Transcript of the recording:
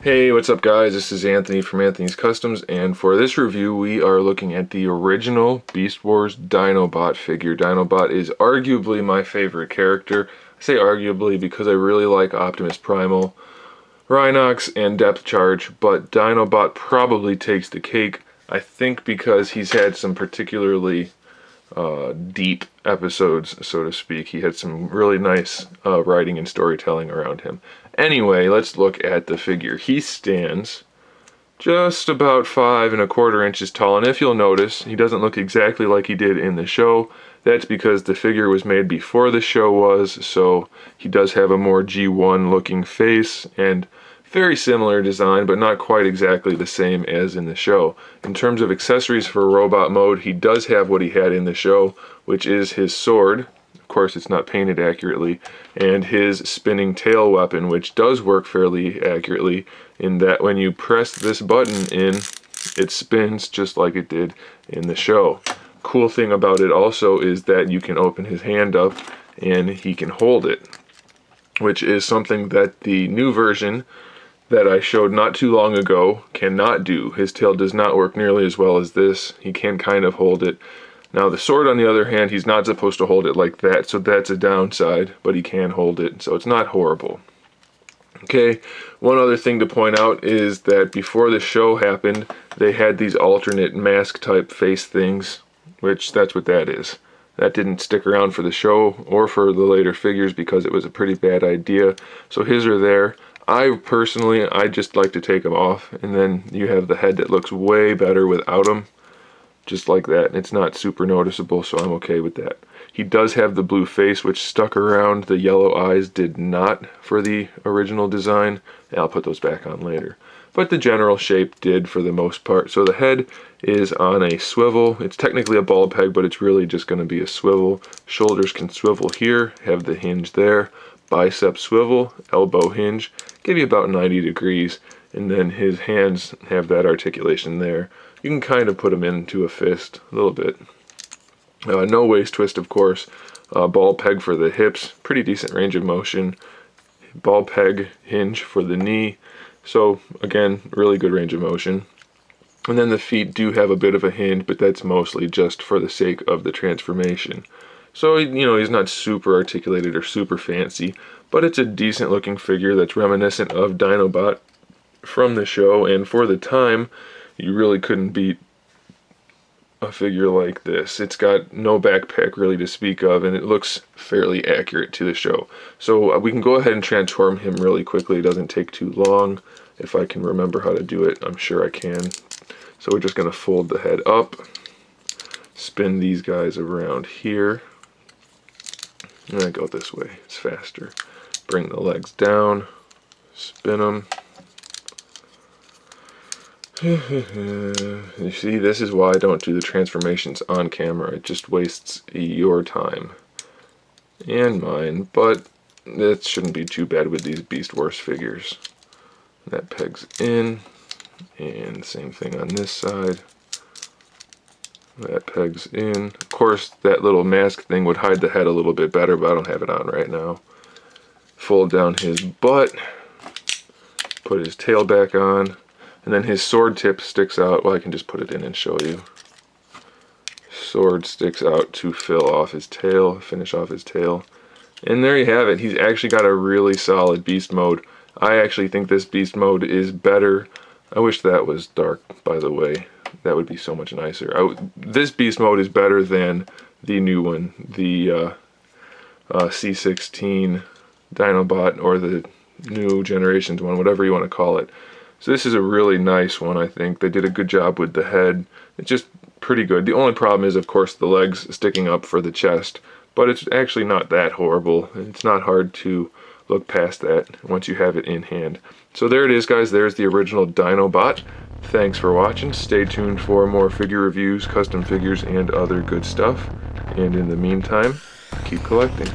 Hey, what's up guys? This is Anthony from Anthony's Customs, and for this review we are looking at the original Beast Wars Dinobot figure. Dinobot is arguably my favorite character. I say arguably because I really like Optimus Primal, Rhinox, and Depth Charge, but Dinobot probably takes the cake, I think because he's had some particularly deep episodes, so to speak. He had some really nice writing and storytelling around him. Anyway, let's look at the figure. He stands just about 5¼ inches tall, and if you'll notice, he doesn't look exactly like he did in the show. That's because the figure was made before the show was, so he does have a more G1 looking face and very similar design, but not quite exactly the same as in the show. In terms of accessories for robot mode, he does have what he had in the show, which is his sword. Of course, it's not painted accurately, and his spinning tail weapon, which does work fairly accurately in that when you press this button in, it spins just like it did in the show. Cool thing about it also is that you can open his hand up and he can hold it, which is something that the new version that I showed not too long ago cannot do. His tail does not work nearly as well as this. He can kind of hold it. Now the sword, on the other hand, he's not supposed to hold it like that, so that's a downside, but he can hold it, so it's not horrible. Okay, one other thing to point out is that before the show happened, they had these alternate mask type face things, which that's what that is. That didn't stick around for the show or for the later figures because it was a pretty bad idea, so his are there. I just like to take them off, and then you have the head that looks way better without them, just like that. It's not super noticeable, so I'm okay with that. He does have the blue face, which stuck around. The yellow eyes did not for the original design. I'll put those back on later. But the general shape did for the most part. So the head is on a swivel. It's technically a ball peg, but it's really just going to be a swivel. Shoulders can swivel here, have the hinge there. Bicep swivel, elbow hinge, give you about 90 degrees, and then his hands have that articulation there. You can kind of put them into a fist a little bit. No waist twist, of course. Ball peg for the hips, pretty decent range of motion. Ball peg hinge for the knee, so again, really good range of motion. And then the feet do have a bit of a hinge, but that's mostly just for the sake of the transformation. So, you know, he's not super articulated or super fancy, but it's a decent looking figure that's reminiscent of Dinobot from the show, and for the time, you really couldn't beat a figure like this. It's got no backpack really to speak of, and it looks fairly accurate to the show. So we can go ahead and transform him really quickly. It doesn't take too long. If I can remember how to do it, I'm sure I can. So we're just going to fold the head up, spin these guys around here. And I go this way, it's faster. Bring the legs down, spin them. You see, this is why I don't do the transformations on camera. It just wastes your time and mine, but that shouldn't be too bad with these Beast Wars figures. That pegs in, and same thing on this side. That pegs in. Of course, that little mask thing would hide the head a little bit better, but I don't have it on right now. Fold down his butt, put his tail back on, and then his sword tip sticks out. Well, I can just put it in and show you. Sword sticks out to fill off his tail, finish off his tail. And there you have it. He's actually got a really solid beast mode. I actually think this beast mode is better. I wish that was dark, by the way. That would be so much nicer. This beast mode is better than the new one, the C16 Dinobot, or the new Generations one, whatever you want to call it. So this is a really nice one, I think. They did a good job with the head. It's just pretty good. The only problem is, of course, the legs sticking up for the chest, but it's actually not that horrible. It's not hard to look past that once you have it in hand. So there it is, guys. There's the original Dinobot. Thanks for watching. Stay tuned for more figure reviews, custom figures, and other good stuff. And in the meantime, keep collecting.